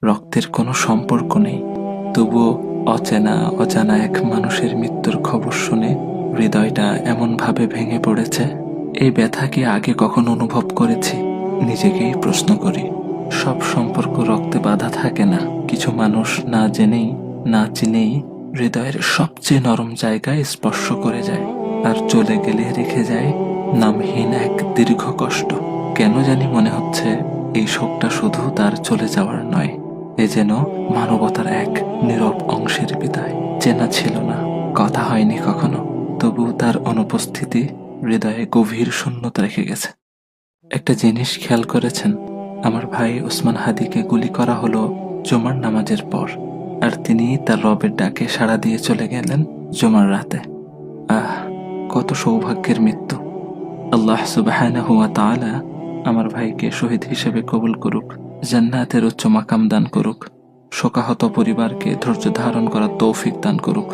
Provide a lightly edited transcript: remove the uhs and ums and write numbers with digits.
রক্তের কোনো সম্পর্ক নেই, তবুও অচেনা অজানা এক মানুষের মৃত্যুর খবর শুনে হৃদয়টা এমনভাবে ভেঙে পড়েছে। এই ব্যথা কি আগে কখনো অনুভব করেছি? নিজেকেই প্রশ্ন করি। সব সম্পর্ক রক্তে বাঁধা থাকে না। কিছু মানুষ না জেনেই না চিনেই হৃদয়ের সবচেয়ে নরম জায়গায় স্পর্শ করে যায়, আর চলে গেলে রেখে যায় নামহীন এক দীর্ঘ কষ্ট। কেন জানি মনে হচ্ছে এই শোকটা শুধু তার চলে যাওয়ার নয়, এ যেন মানবতার এক নীরব অংশের বিদায়। চেনা ছিল না, কথা হয়নি কখনো, তবু তার অনুপস্থিতি হৃদয়ে গভীর শূন্যতা রেখে গেছে। একটা জিনিস খেয়াল করেছেন? আমার ভাই ওসমান হাদিকে গুলি করা হলো জুমার নামাজের পর, আর তিনি তার রবের ডাকে সাড়া দিয়ে চলে গেলেন জুমার রাতে। আহ, কত সৌভাগ্যের মৃত্যু! আল্লাহ সুবহানাহু ওয়া তাআলা আমার ভাইকে শহীদ হিসেবে কবুল করুক, জান্নাতের উচ্চ মাকাম দান করুক, শোকাহত পরিবারকে ধৈর্য ধারণ করার তৌফিক দান করুক।